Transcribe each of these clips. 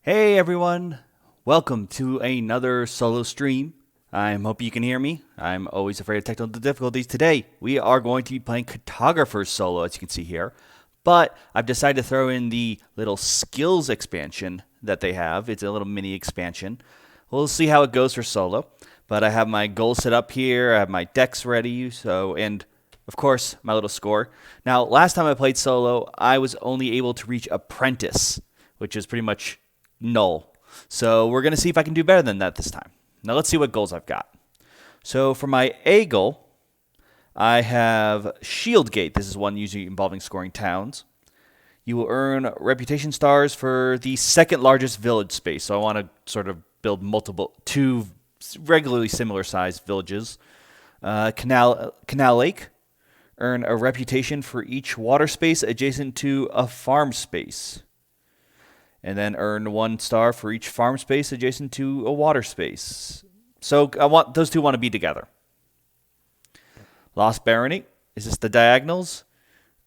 Hey everyone, welcome to another solo stream. I hope you can hear me. I'm always afraid of technical difficulties. Today, we are going to be playing Cartographers solo, as you can see here. But I've decided to throw in the little skills expansion that they have. It's a little mini expansion. We'll see how it goes for solo. But I have my goals set up here. I have my decks ready. And of course, my little score. Now, last time I played solo, I was only able to reach Apprentice, which is pretty much null. So we're going to see if I can do better than that this time. Now let's see what goals I've got. So for my A goal, I have Shield Gate. This is one usually involving scoring towns. You will earn reputation stars for the second largest village space. So I want to sort of build two regularly similar sized villages. Canal Lake. Earn a reputation for each water space adjacent to a farm space. And then earn 1 star for each farm space adjacent to a water space. So those two want to be together. Lost Barony. Is this the diagonals?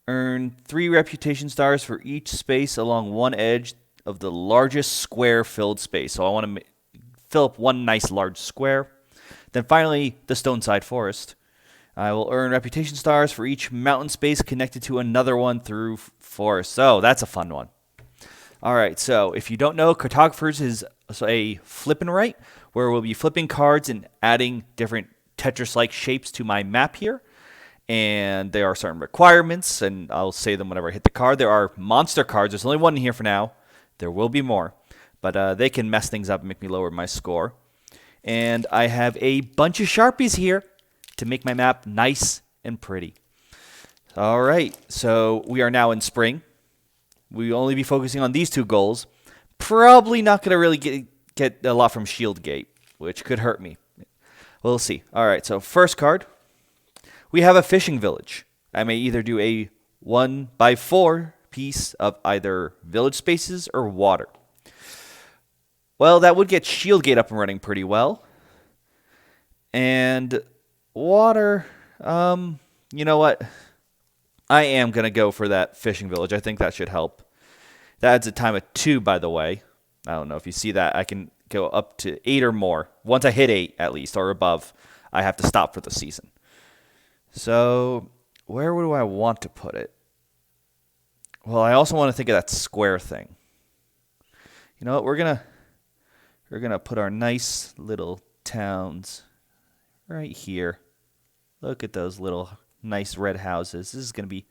Earn 3 reputation stars for each space along one edge of the largest square filled space. So I want to fill up one nice large square. Then finally, the Stoneside Forest. I will earn reputation stars for each mountain space connected to another one through forest. So that's a fun one. All right, so if you don't know, Cartographers is a flip and write, where we'll be flipping cards and adding different Tetris-like shapes to my map here. And there are certain requirements, and I'll say them whenever I hit the card. There are monster cards. There's only one in here for now. There will be more, but they can mess things up and make me lower my score. And I have a bunch of Sharpies here to make my map nice and pretty. All right, so we are now in spring. We will only be focusing on these 2 goals. Probably not going to really get a lot from Shield Gate, which could hurt me. We'll see. All right, so first card. We have a fishing village. I may either do a 1x4 piece of either village spaces or water. Well, that would get Shield Gate up and running pretty well. And water, you know what? I am going to go for that fishing village. I think that should help. That adds a time of 2, by the way. I don't know if you see that. I can go up to 8 or more. Once I hit 8, at least, or above, I have to stop for the season. So, where do I want to put it? Well, I also want to think of that square thing. You know what? We're gonna put our nice little towns right here. Look at those little nice red houses. This is going to be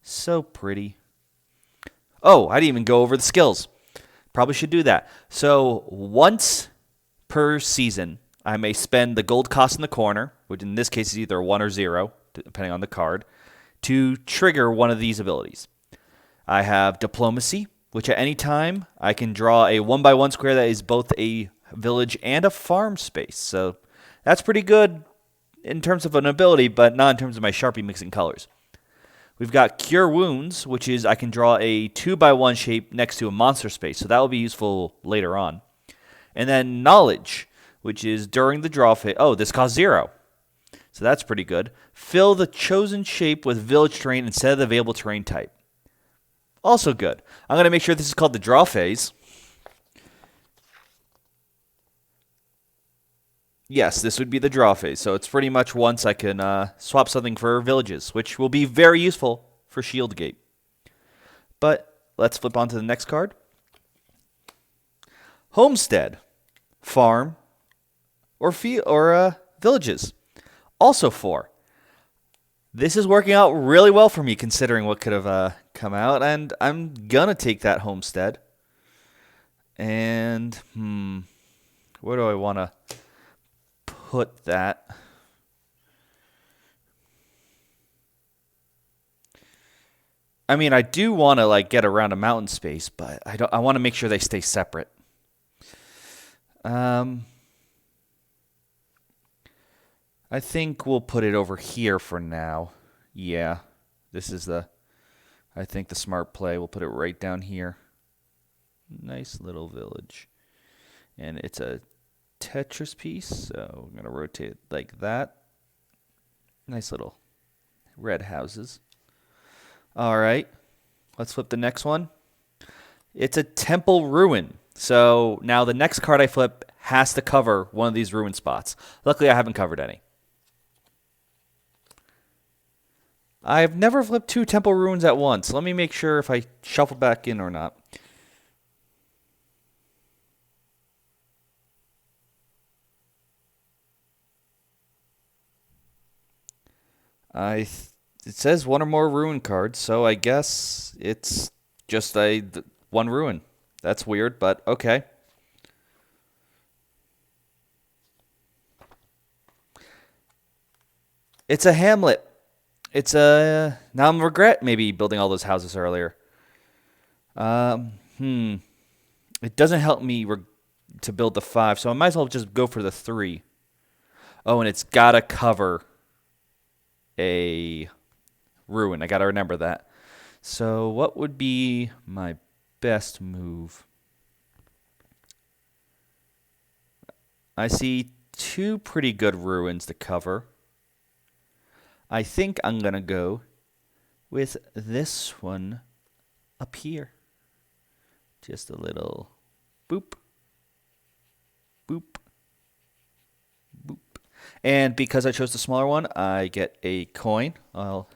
so pretty. Oh, I didn't even go over the skills. Probably should do that. So once per season, I may spend the gold cost in the corner, which in this case is either 1 or 0, depending on the card, to trigger one of these abilities. I have Diplomacy, which at any time I can draw a 1x1 square that is both a village and a farm space. So that's pretty good in terms of an ability, but not in terms of my Sharpie mixing colors. We've got Cure Wounds, which is I can draw a 2x1 shape next to a monster space, so that will be useful later on. And then Knowledge, which is during the draw phase. Oh, this costs 0. So that's pretty good. Fill the chosen shape with village terrain instead of the available terrain type. Also good. I'm going to make sure this is called the draw phase. Yes, this would be the draw phase. So it's pretty much once I can swap something for villages, which will be very useful for Shield Gate. But let's flip on to the next card. Homestead, farm, or villages. Also 4. This is working out really well for me considering what could have come out, and I'm gonna take that homestead. And where do I want to put that? I mean, I do want to get around a mountain space, but I want to make sure they stay separate. I think we'll put it over here for now. Yeah, this is I think the smart play. We'll put it right down here. Nice little village. And it's a Tetris piece, so I'm going to rotate it like that. Nice little red houses. All right, let's flip the next one. It's a temple ruin. So now the next card I flip has to cover one of these ruin spots. Luckily, I haven't covered any. I've never flipped 2 temple ruins at once. Let me make sure if I shuffle back in or not. It says 1 or more ruin cards, so I guess it's just one ruin. That's weird, but okay. It's a hamlet. Now I'm regret maybe building all those houses earlier. It doesn't help me to build the 5, so I might as well just go for the 3. Oh, and it's gotta cover a ruin. I gotta remember that. So what would be my best move? I see 2 pretty good ruins to cover. I think I'm going to go with this one up here. Just a little boop, boop, boop. And because I chose the smaller one, I get a coin. I'll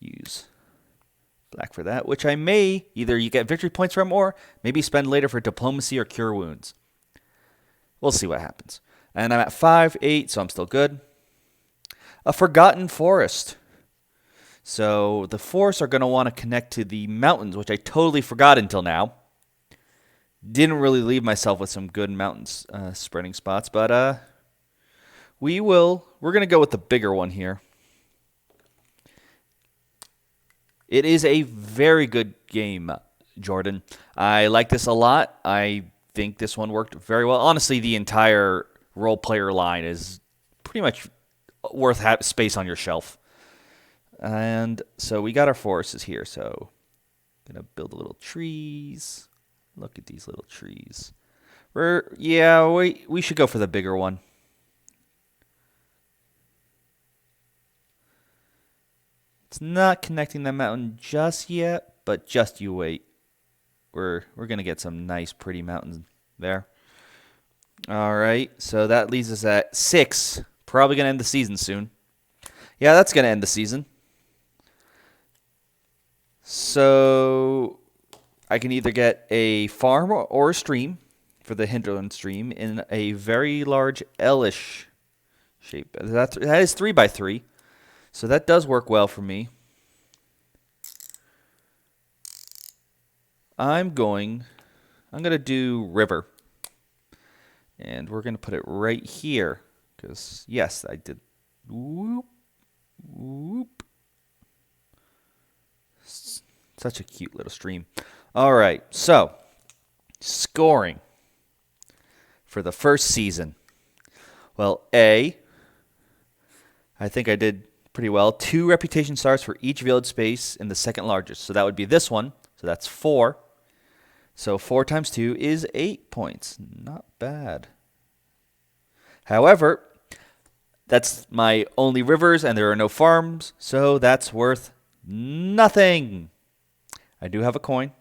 use black for that, which I may either you get victory points from or maybe spend later for diplomacy or cure wounds. We'll see what happens. And I'm at 5, 8, so I'm still good. A forgotten forest. So the forests are going to want to connect to the mountains, which I totally forgot until now. Didn't really leave myself with some good mountains spreading spots, but we're going to go with the bigger one here. It is a very good game, Jordan. I like this a lot. I think this one worked very well. Honestly, the entire role player line is pretty much worth space on your shelf. And so we got our forests here. So gonna build little trees. Look at these little trees. We should go for the bigger one. It's not connecting the mountain just yet, but just you wait. We're gonna get some nice, pretty mountains there. All right, so that leaves us at 6. Probably gonna end the season soon. Yeah, that's gonna end the season. So I can either get a farm or a stream for the hinterland stream in a very large L-ish shape. That is 3x3, so that does work well for me. I'm gonna do river, and we're gonna put it right here because yes, I did. Whoop, whoop. Such a cute little stream. All right, so scoring for the first season. Well, I think I did pretty well. 2 reputation stars for each village space in the second largest. So that would be this one. So that's 4. So 4 times 2 is 8 points. Not bad. However, that's my only rivers and there are no farms. So that's worth nothing. I do have a coin.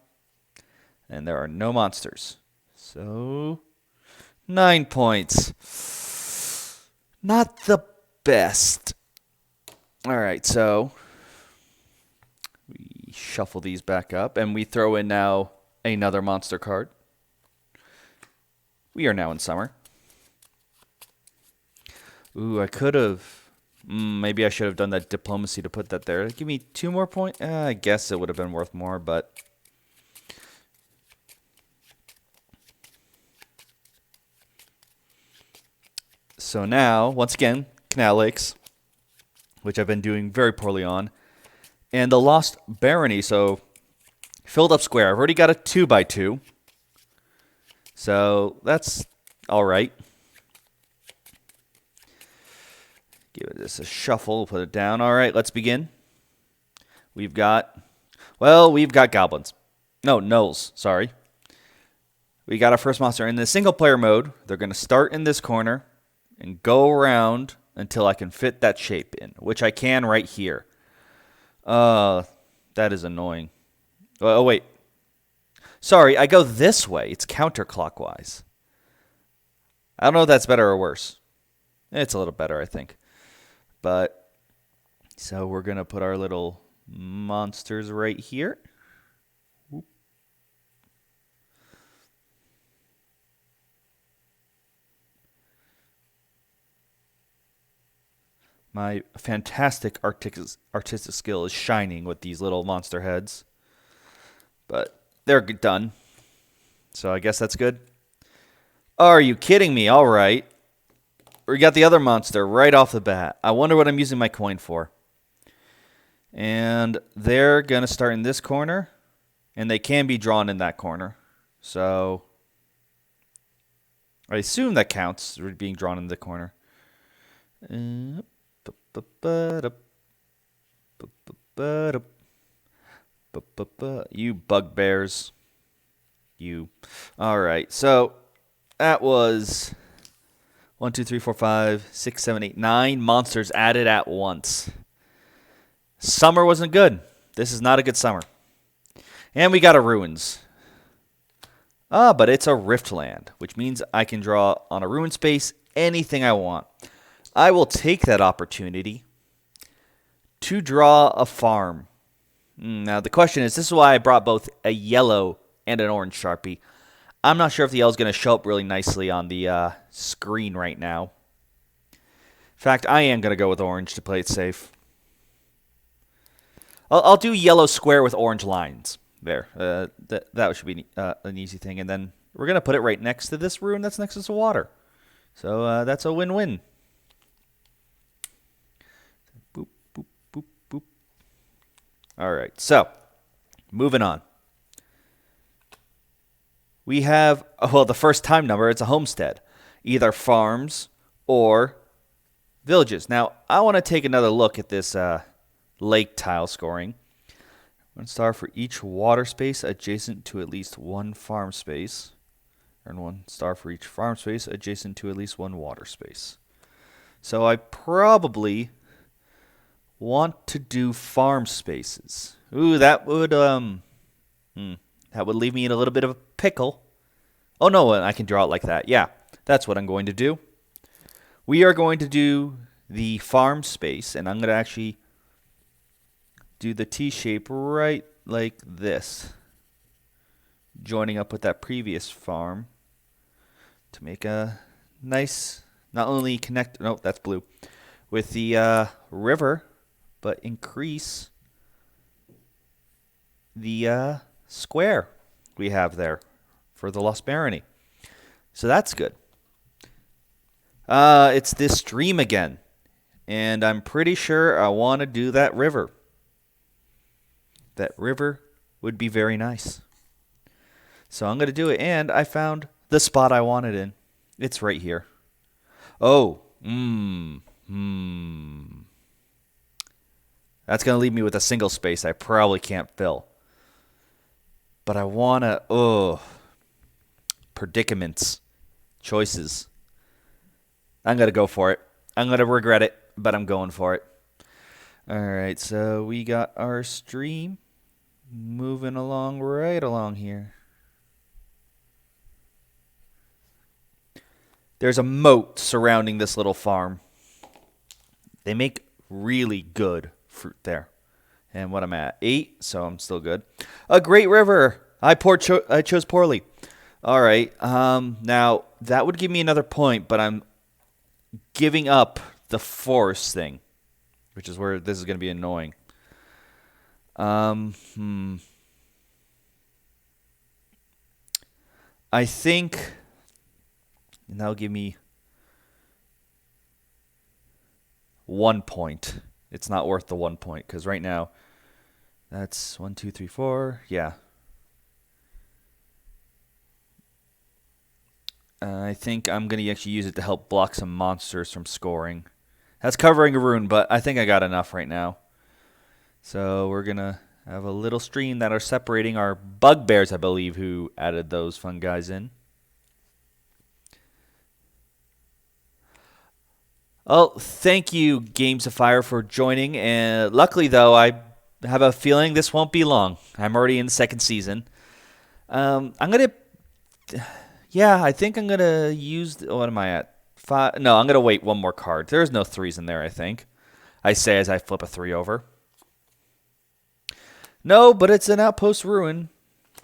And there are no monsters. So 9 points. Not the best. All right, so we shuffle these back up, and we throw in now another monster card. We are now in summer. Ooh, I could have. Maybe I should have done that diplomacy to put that there. Give me 2 more points. I guess it would have been worth more, but. So now, once again, Canal Lakes, which I've been doing very poorly on, and the Lost Barony, so filled up square. I've already got a 2x2, so that's all right. Give this a shuffle, put it down. All right, let's begin. We've got goblins. No, gnolls, sorry. We got our first monster. In the single player mode, they're going to start in this corner and go around until I can fit that shape in, which I can right here. That is annoying. Oh, wait. Sorry, I go this way. It's counterclockwise. I don't know if that's better or worse. It's a little better, I think. But, so we're going to put our little monsters right here. Whoop. My fantastic artistic skill is shining with these little monster heads. But they're done. So I guess that's good. Are you kidding me? All right. We got the other monster right off the bat. I wonder what I'm using my coin for. And they're going to start in this corner. And they can be drawn in that corner. So I assume that counts, being drawn in the corner. You bugbears. You. All right. So that was 1, 2, 3, 4, 5, 6, 7, 8, 9 monsters added at once. Summer wasn't good. This is not a good summer. And we got a ruins. But it's a Riftland, which means I can draw on a ruin space anything I want. I will take that opportunity to draw a farm. Now, the question is, this is why I brought both a yellow and an orange Sharpie. I'm not sure if the yellow is going to show up really nicely on the screen right now. In fact, I am going to go with orange to play it safe. I'll do yellow square with orange lines. There. That should be an easy thing. And then we're going to put it right next to this ruin that's next to the water. So that's a win-win. Boop, boop, boop, boop. All right. So, moving on. We have, well, the first time number, it's a homestead. Either farms or villages. Now, I want to take another look at this lake tile scoring. 1 star for each water space adjacent to at least 1 farm space. And 1 star for each farm space adjacent to at least 1 water space. So I probably want to do farm spaces. Ooh, that would leave me in a little bit of a pickle. Oh no, I can draw it like that. Yeah, that's what I'm going to do. We are going to do the farm space, and I'm going to actually do the T shape right like this, joining up with that previous farm to make a nice, not only connect, no, that's blue, with the river, but increase the square we have there for the Lost Barony. So that's good. It's this stream again, and I'm pretty sure I want to do that river. That river would be very nice. So I'm going to do it, and I found the spot I wanted in. It's right here. Oh, That's going to leave me with a single space I probably can't fill. But I want to, predicaments, choices. I'm going to go for it. I'm going to regret it, but I'm going for it. All right, so we got our stream moving along right along here. There's a moat surrounding this little farm. They make really good fruit there. And what I'm at, 8, so I'm still good. A great river. I chose poorly. All right, now that would give me another point, but I'm giving up the forest thing, which is where this is going to be annoying. I think that'll give me 1 point. It's not worth the 1 point because right now that's 1, 2, 3, 4. Yeah. I think I'm going to actually use it to help block some monsters from scoring. That's covering a rune, but I think I got enough right now. So we're going to have a little stream that are separating our bugbears, I believe, who added those fun guys in. Well, thank you, Games of Fire, for joining. And luckily, though, I have a feeling this won't be long. I'm already in the second season. I'm gonna. Yeah, I think I'm gonna use. What am I at? 5. No, I'm gonna wait one more card. There's no 3s in there, I think. I say as I flip a 3 over. No, but it's an outpost ruin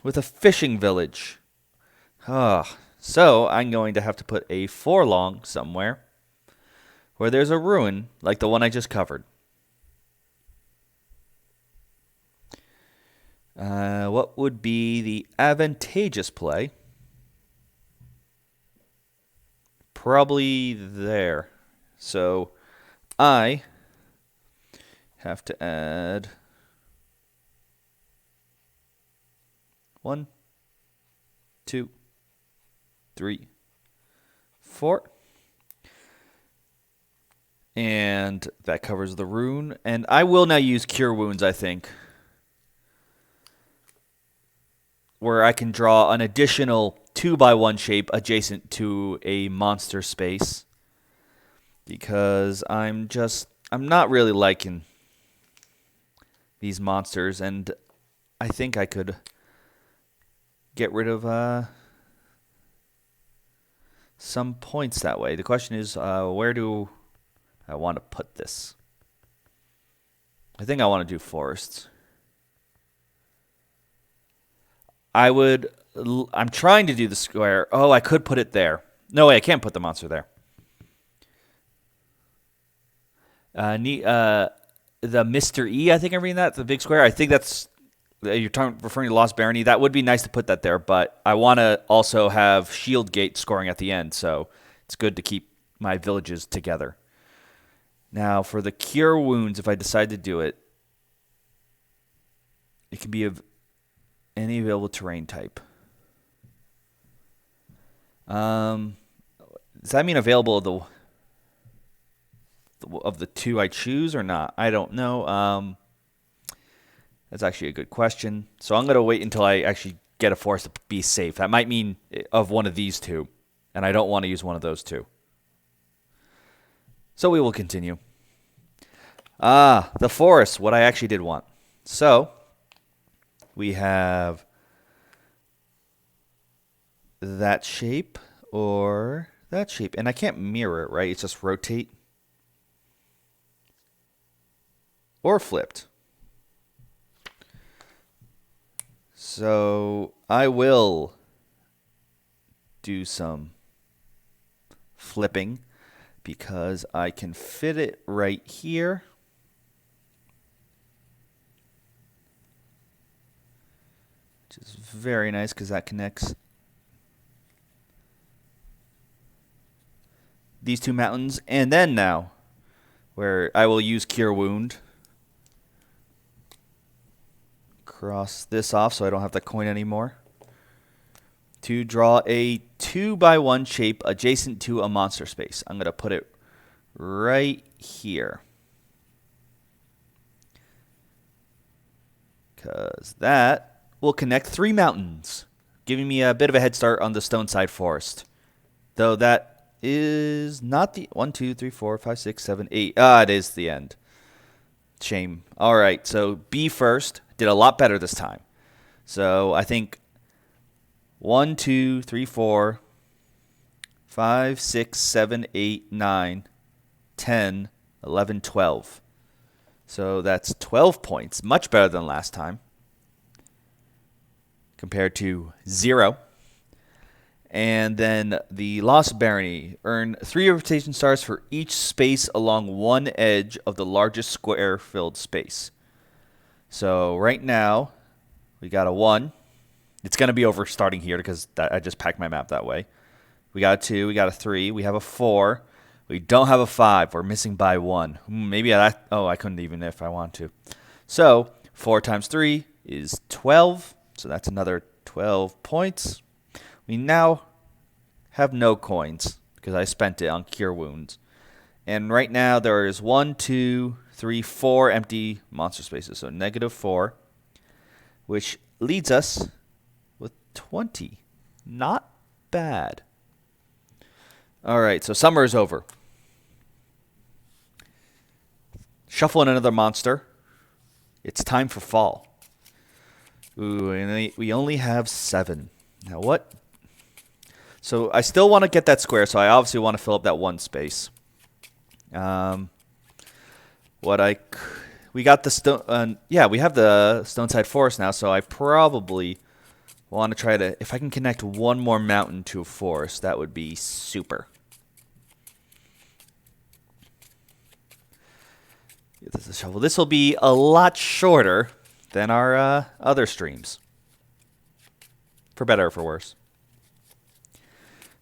with a fishing village. So I'm going to have to put a 4 long somewhere where there's a ruin like the one I just covered. What would be the advantageous play? Probably there. So I have to add 1, 2, 3, 4. And that covers the rune. And I will now use Cure Wounds, I think, where I can draw an additional 2x1 shape adjacent to a monster space. Because I'm not really liking these monsters. And I think I could get rid of some points that way. The question is, where do I want to put this? I think I want to do forests. I'm trying to do the square. Oh, I could put it there. No way, I can't put the monster there. The Mr. E, I think I'm reading that, the big square. I think that's, you're referring to Lost Barony. That would be nice to put that there, but I want to also have Shield Gate scoring at the end, so it's good to keep my villages together. Now, for the Cure Wounds, if I decide to do it, it can be of any available terrain type. Does that mean available of the 2 I choose or not? I don't know. That's actually a good question. So I'm going to wait until I actually get a forest to be safe. That might mean of one of these 2, and I don't want to use one of those 2. So we will continue. The forest, what I actually did want. So we have that shape or that shape. And I can't mirror it, right? It's just rotate or flipped. So I will do some flipping because I can fit it right here. Which is very nice because that connects these 2 mountains. And then now, where I will use Cure Wound. Cross this off so I don't have to coin anymore. To draw a 2x1 shape adjacent to a monster space. I'm going to put it right here. Because that will connect 3 mountains, giving me a bit of a head start on the Stoneside Forest. Though that is not the 1, 2, 3, 4, 5, 6, 7, 8. It is the end. Shame. All right, so B first. Did a lot better this time. So I think 1, 2, 3, 4, 5, 6, 7, 8, 9, 10, 11, 12. So that's 12 points. Much better than last time. Compared to 0. And then the Lost Barony. Earn 3 reputation stars for each space along one edge of the largest square-filled space. So right now, we got a 1. It's going to be over starting here because I just packed my map that way. We got a 2. We got a 3. We have a 4. We don't have a 5. We're missing by 1. Maybe I couldn't even if I want to. So 4 times 3 is 12. So that's another 12 points. We now have no coins because I spent it on Cure Wounds. And right now there is 1, 2, 3, 4 empty monster spaces. So -4, which leads us with 20. Not bad. All right, so summer is over. Shuffle in another monster. It's time for fall. Ooh, and we only have 7. Now what? So I still want to get that square, so I obviously want to fill up that one space. We got the stone. Yeah, we have the Stoneside Forest now, so I probably want to try to, if I can connect one more mountain to a forest, that would be super. This is a shovel. This will be a lot shorter than our other streams, for better or for worse.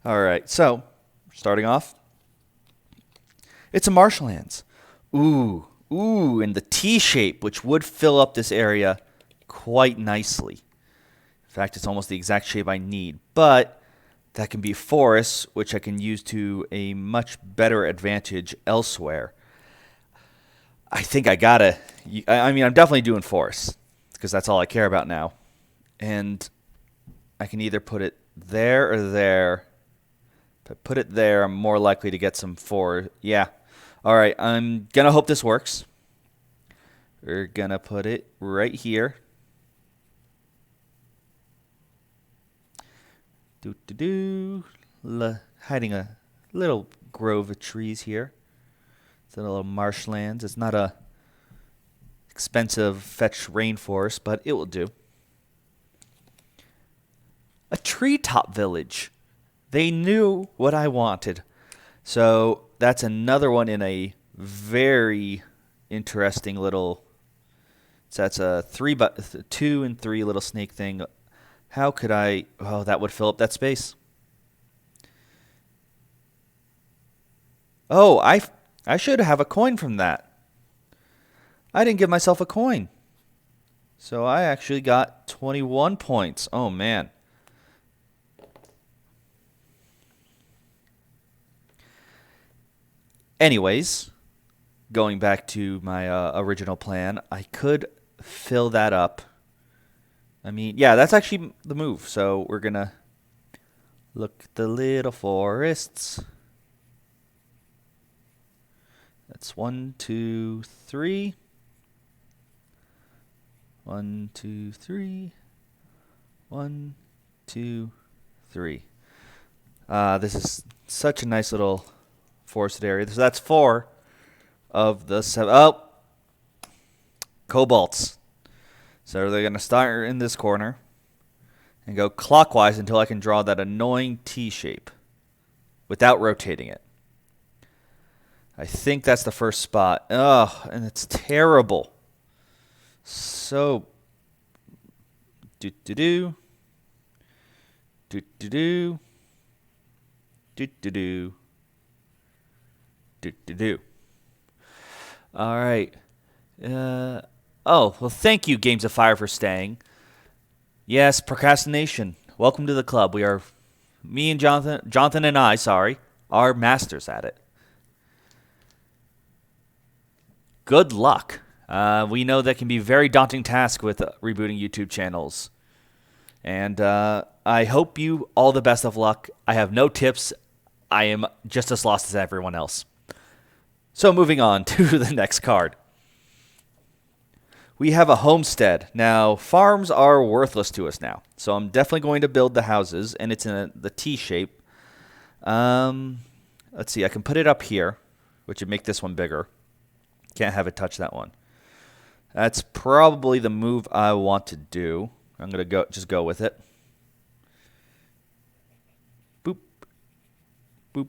All right, so starting off, it's a marshlands. Ooh, and the T shape, which would fill up this area quite nicely. In fact, it's almost the exact shape I need, but that can be forests, which I can use to a much better advantage elsewhere. I think I gotta, I mean, I'm definitely doing forests, because that's all I care about now. And I can either put it there or there. If I put it there, I'm more likely to get some yeah. All right, I'm going to hope this works. We're going to put it right here. Hiding a little grove of trees here. It's a little marshlands. It's not a expensive fetch rainforest, but it will do. A treetop village. They knew what I wanted. So that's another one in a very interesting little. So that's a 2 and 3 little snake thing. How could I? Oh, that would fill up that space. Oh, I should have a coin from that. I didn't give myself a coin. So I actually got 21 points. Oh, man. Anyways, going back to my original plan, I could fill that up. I mean, yeah, that's actually the move. So we're going to look at the little forests. That's 1, 2, 3. 1, 2, 3. 1, 2, 3. This is such a nice little forested area. So that's 4 of the 7. Oh, kobolds. So they're going to start in this corner and go clockwise until I can draw that annoying T shape without rotating it. I think that's the first spot. Ugh, and it's terrible. So, do-do-do. Do-do-do. Do-do-do. Do-do-do. All right. Well, thank you, Games of Fire, for staying. Yes, procrastination. Welcome to the club. We are, me and Jonathan and I, are masters at it. Good luck. We know that can be a very daunting task with rebooting YouTube channels. And I hope you all the best of luck. I have no tips. I am just as lost as everyone else. So moving on to the next card. We have a homestead. Now, farms are worthless to us now. So I'm definitely going to build the houses, and it's in the T shape. Let's see, I can put it up here, which would make this one bigger. Can't have it touch that one. That's probably the move I want to do. I'm going to just go with it. Boop. Boop.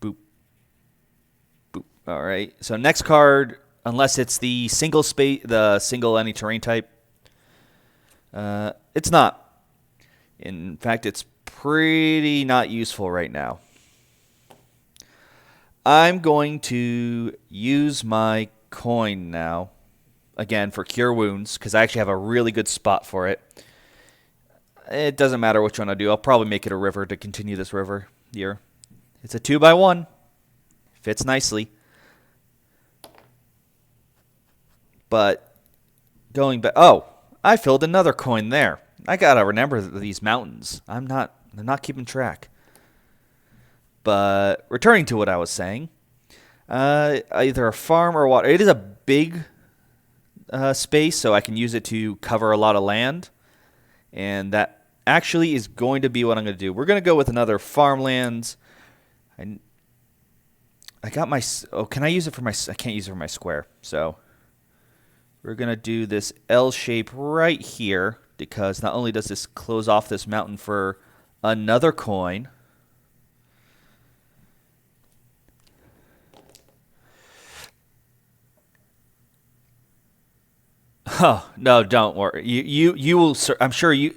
Boop. Boop. All right. So next card, unless it's the single any terrain type, it's not. In fact, it's pretty not useful right now. I'm going to use my coin now, again, for Cure Wounds, because I actually have a really good spot for it. It doesn't matter which one I do. I'll probably make it a river to continue this river here. It's a 2x1. Fits nicely. But going back... Oh, I filled another coin there. I got to remember these mountains. I'm not keeping track. But returning to what I was saying, either a farm or water. It is a big space, so I can use it to cover a lot of land. And that actually is going to be what I'm going to do. We're going to go with another farmlands. I got my... Oh, can I use it for my... I can't use it for my square. So we're going to do this L shape right here, because not only does this close off this mountain for another coin... Oh, no, don't worry. You will... I'm sure you...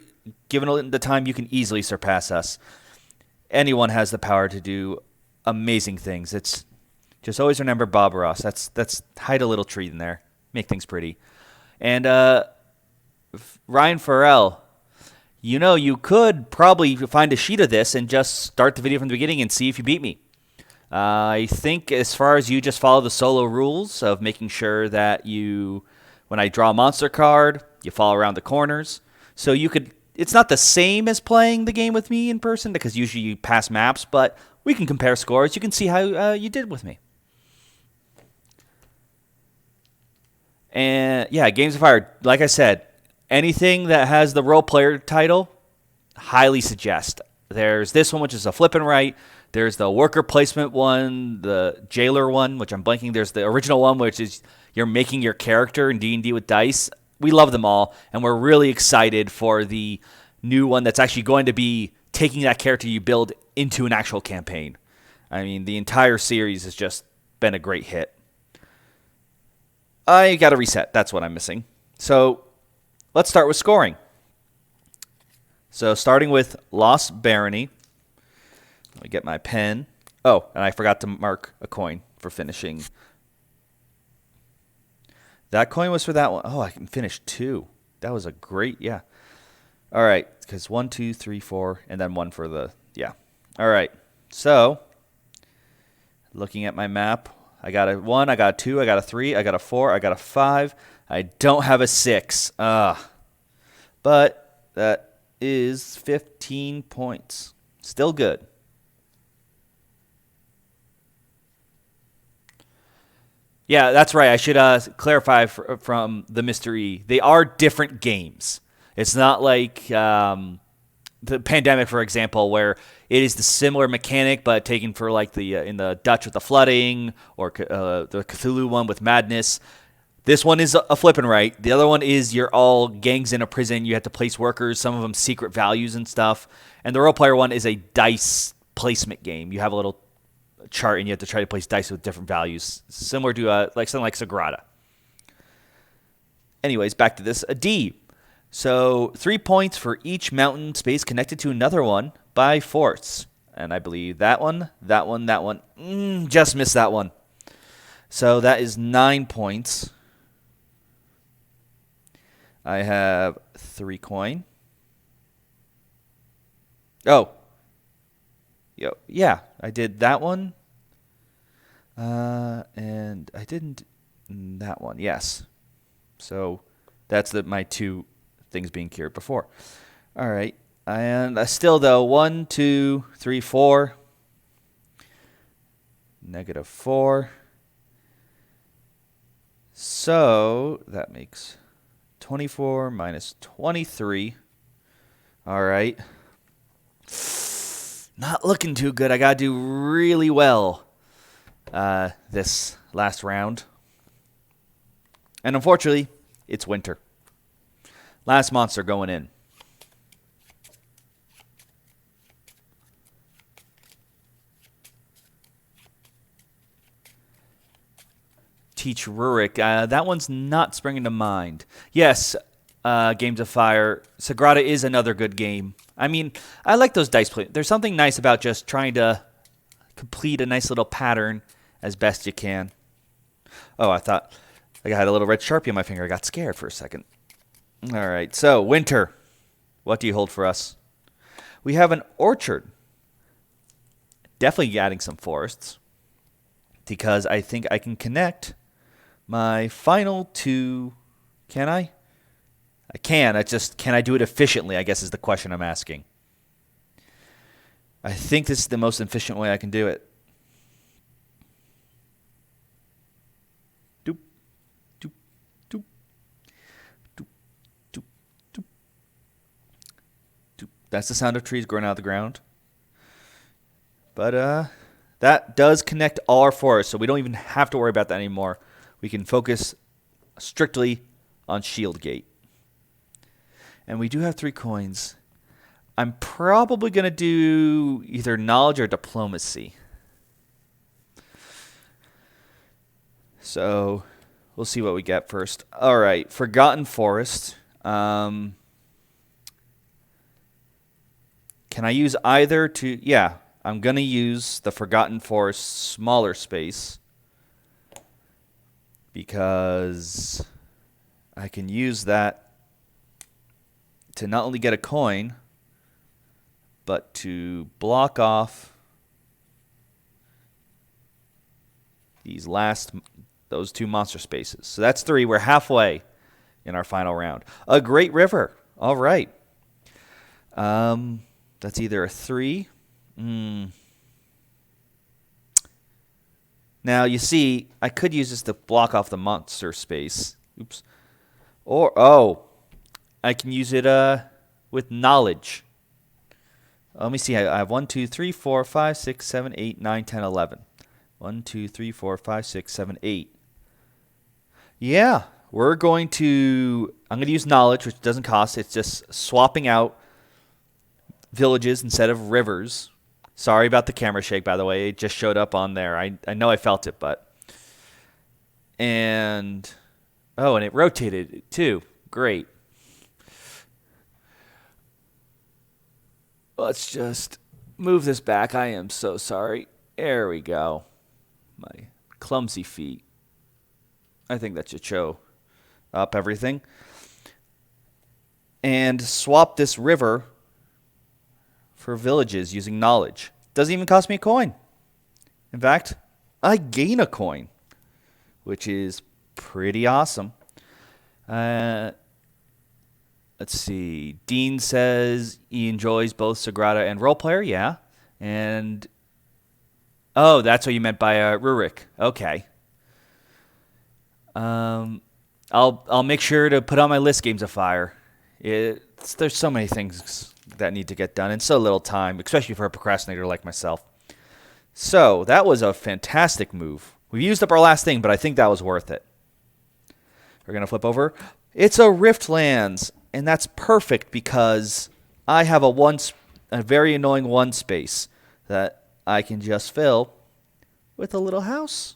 Given the time, you can easily surpass us. Anyone has the power to do amazing things. It's... Just always remember Bob Ross. That's hide a little tree in there. Make things pretty. And Ryan Farrell, you could probably find a sheet of this and just start the video from the beginning and see if you beat me. I think as far as you just follow the solo rules of making sure that when I draw a monster card, you follow around the corners. So you could... It's not the same as playing the game with me in person, because usually you pass maps, but we can compare scores. You can see how you did with me. And yeah, Games of Fire, like I said, anything that has the role player title, highly suggest. There's this one, which is a flip and right. There's the worker placement one, the jailer one, which I'm blanking. There's the original one, which is you're making your character in D&D with dice. We love them all, and we're really excited for the new one that's actually going to be taking that character you build into an actual campaign. I mean, the entire series has just been a great hit. I got to reset. That's what I'm missing. So let's start with scoring. So starting with Lost Barony. Let me get my pen. Oh, and I forgot to mark a coin for finishing. That coin was for that one. Oh, I can finish 2. That was a great, yeah. All right, because 1, 2, 3, 4, and then 1 for the, yeah. All right, so looking at my map, I got a 1, I got a 2, I got a 3, I got a 4, I got a 5. I don't have a 6. But that is 15 points. Still good. Yeah, that's right. I should clarify from the mystery. They are different games. It's not like the Pandemic, for example, where it is the similar mechanic, but taken for like the in the Dutch with the flooding, or the Cthulhu one with madness. This one is a flip and right. The other one is you're all gangs in a prison. You have to place workers, some of them secret values and stuff. And the role player one is a dice placement game. You have a little chart and you have to try to place dice with different values, similar to like something like Sagrada. Anyways, back to this. A D. So 3 points for each mountain space connected to another one by force. And I believe that one. Just missed that one. So that is 9 points. I have 3 coin. Oh. Yeah, I did that one. And I didn't that one. Yes. So that's my 2 things being cured before. All right. And still, though, 1, 2, 3, 4. -4. So that makes 24 minus 23. All right. Not looking too good. I got to do really well this last round. And unfortunately, it's winter. Last monster going in. Teach Rurik. That one's not springing to mind. Yes, Games of Fire. Sagrada is another good game. I mean, I like those dice play. There's something nice about just trying to complete a nice little pattern as best you can. Oh, I thought like I had a little red Sharpie on my finger. I got scared for a second. All right, so winter. What do you hold for us? We have an orchard. Definitely adding some forests, because I think I can connect my final 2. Can I? I can. Can I do it efficiently, I guess, is the question I'm asking. I think this is the most efficient way I can do it. Doop, doop, doop. That's the sound of trees growing out of the ground. But that does connect all our forests, so we don't even have to worry about that anymore. We can focus strictly on Shield Gate. And we do have 3 coins. I'm probably going to do either knowledge or diplomacy. So we'll see what we get first. All right, Forgotten Forest. Can I use either to... Yeah, I'm going to use the Forgotten Forest smaller space because I can use that to not only get a coin, but to block off those 2 monster spaces. So that's 3. We're halfway in our final round. A great river. All right. That's either a 3. Now, you see, I could use this to block off the monster space. Oops. Or, I can use it with knowledge. Let me see. I have 1, 2, 3, 4, 5, 6, 7, 8, 9, 10, 11. 1, 2, 3, 4, 5, 6, 7, 8. Yeah, I'm going to use knowledge, which doesn't cost. It's just swapping out villages instead of rivers. Sorry about the camera shake, by the way. It just showed up on there. I know I felt it, but... And it rotated too. Great. Let's just move this back. I am so sorry. There we go. My clumsy feet. I think that should show up everything. And swap this river for villages using knowledge. Doesn't even cost me a coin. In fact, I gain a coin, which is pretty awesome. Let's see. Dean says he enjoys both Sagrada and Role Player. Yeah. And that's what you meant by Rurik. Okay. I'll make sure to put on my list Games of Fire. There's so many things that need to get done in so little time, especially for a procrastinator like myself. So that was a fantastic move. We used up our last thing, but I think that was worth it. We're going to flip over. It's a Riftlands, and that's perfect because I have a very annoying 1 space that I can just fill with a little house.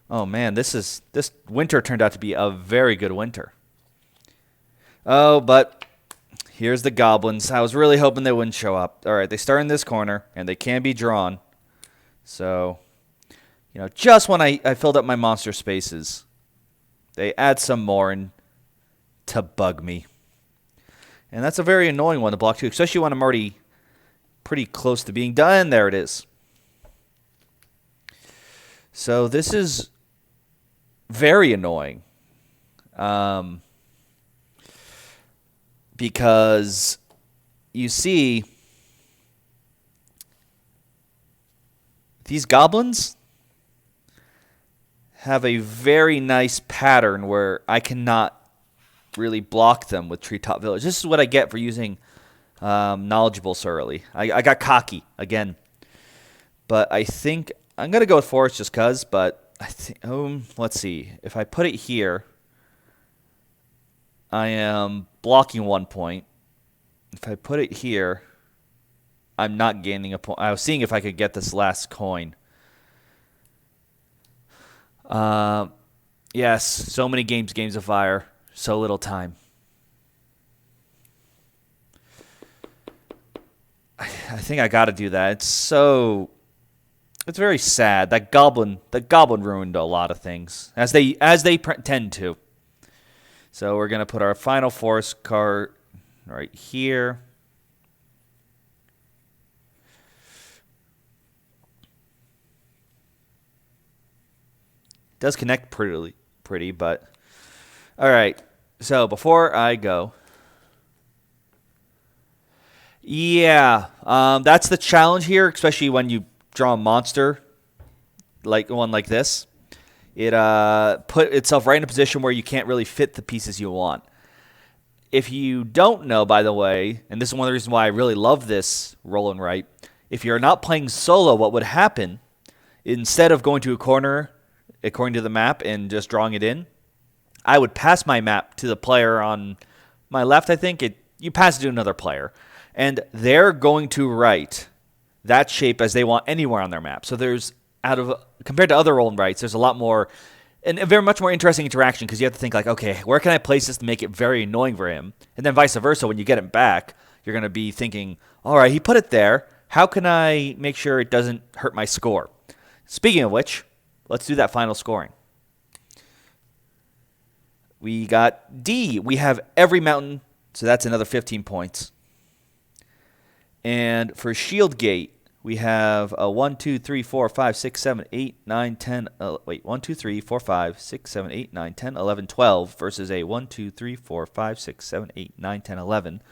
Oh man, this winter turned out to be a very good winter. Oh, but here's the goblins. I was really hoping they wouldn't show up. All right, they start in this corner, and they can be drawn. So, just when I filled up my monster spaces, they add some more to bug me. And that's a very annoying one to block too, especially when I'm already pretty close to being done. There it is. So this is very annoying. Because you see these goblins have a very nice pattern where I cannot really block them with Treetop Village. This is what I get for using Knowledgeable so early. I got cocky again. But I think I'm going to go with Forest just because, but I think let's see. If I put it here, I am blocking 1 point. If I put it here, I'm not gaining a point. I was seeing if I could get this last coin. Yes, so many Games of Fire, so little time. I think I got to do that. It's very sad. That goblin ruined a lot of things, as they tend to. So we're going to put our final forest card right here. It does connect pretty, but all right. So before I go, that's the challenge here, especially when you draw a monster like one like this. It put itself right in a position where you can't really fit the pieces you want. if you don't know, by the way, and this is one of the reasons why I really love this roll and write, if you're not playing solo, what would happen, instead of going to a corner according to the map and just drawing it in, I would pass my map to the player on my left, I think. You pass it to another player, and they're going to write that shape as they want anywhere on their map. So there's, compared to other roll and writes, there's a lot more, and a very much more interesting interaction, because you have to think like, okay, where can I place this to make it very annoying for him? And then vice versa, when you get it back, you're going to be thinking, all right, he put it there. How can I make sure it doesn't hurt my score? Speaking of which, let's do that final scoring. We got D. We have every mountain, so that's another 15 points. And for Shield Gate, we have a 1, 2, 3, 4, 5, 6, 7, 8, 9, 10, 1, 2, 3, 4, 5, 6, 7, 8, 9, 10, 11, 12 versus a 1, 2, 3, 4, 5, 6, 7, 8, 9, 10, 11.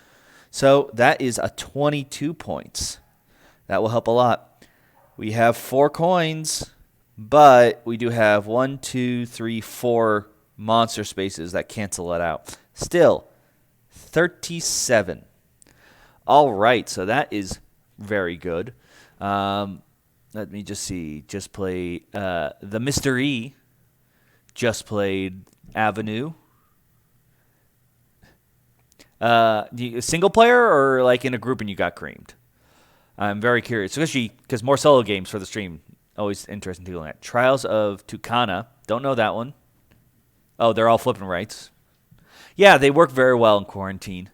So that is a 22 points. That will help a lot. We have 4 coins, but we do have 1, 2, 3, 4 monster spaces that cancel it out. Still, 37. All right, so that is very good. Let me just see. Just played the Mystery. Just played Avenue. Single player or like in a group and you got creamed? I'm very curious, especially because more solo games for the stream. Always interesting to look at. Trials of Tucana. Don't know that one. Oh, they're all flipping rights. Yeah, they work very well in quarantine.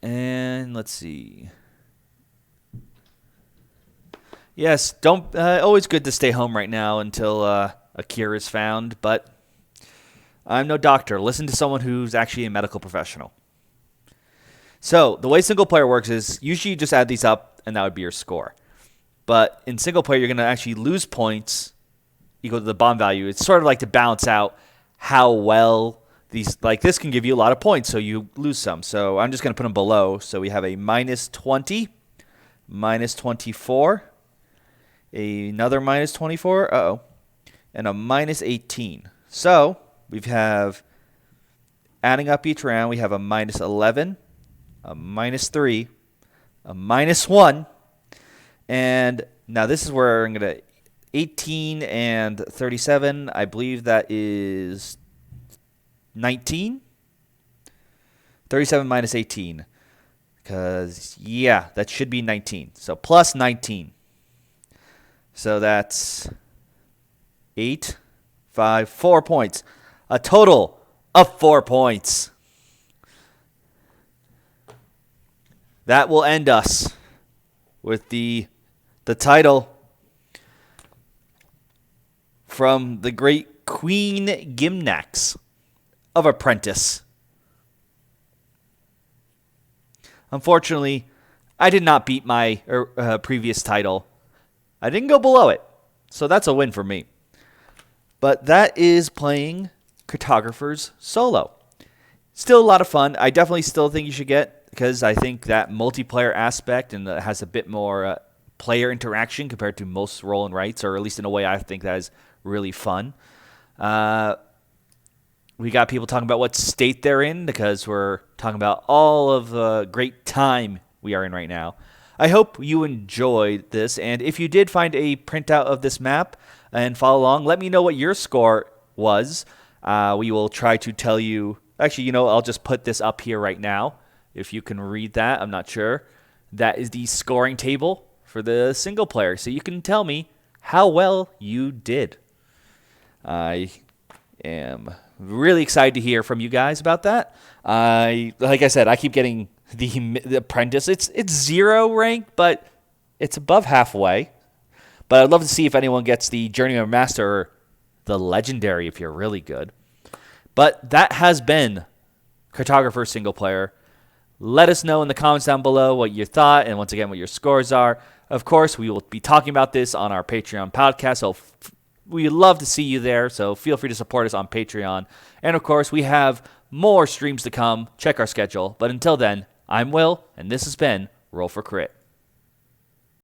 And let's see. Yes, don't. Always good to stay home right now until a cure is found. But I'm no doctor. Listen to someone who's actually a medical professional. So the way single player works is usually you just add these up, and that would be your score. But in single player, you're going to actually lose points equal to the bond value. It's sort of like to balance out how well these, like this can give you a lot of points, so you lose some. So I'm just going to put them below. So we have a minus 20, minus 24, another minus 24, and a minus 18. So we have, adding up each round, we have a minus 11, a minus 3, a minus 1, and now this is where I'm going to 18 and 37. I believe that is 19. 37 minus 18. Because, yeah, that should be 19. So plus 19. So that's 8, 5, 4 points. A total of 4 points. That will end us with the title from the great Queen Gimnax of Apprentice. Unfortunately, I did not beat my previous title. I didn't go below it, so that's a win for me. But that is playing Cartographers solo. Still a lot of fun. I definitely still think you should get, because I think that multiplayer aspect and has a bit more player interaction compared to most roll and writes, or at least in a way I think that is really fun. We got people talking about what state they're in, because we're talking about all of the great time we are in right now. I hope you enjoyed this, and if you did find a printout of this map and follow along, let me know what your score was. We will try to tell you. Actually, I'll just put this up here right now. If you can read that, I'm not sure. That is the scoring table for the single player, so you can tell me how well you did. I am really excited to hear from you guys about that. Like I said, I keep getting the Apprentice. It's 0 rank, but it's above halfway. But I'd love to see if anyone gets the Journeyman Master or the Legendary if you're really good. But that has been Cartographer single player. Let us know in the comments down below what you thought, and once again, what your scores are. Of course, we will be talking about this on our Patreon podcast, so we'd love to see you there, so feel free to support us on Patreon. And of course, we have more streams to come. Check our schedule. But until then, I'm Will, and this has been Roll for Crit.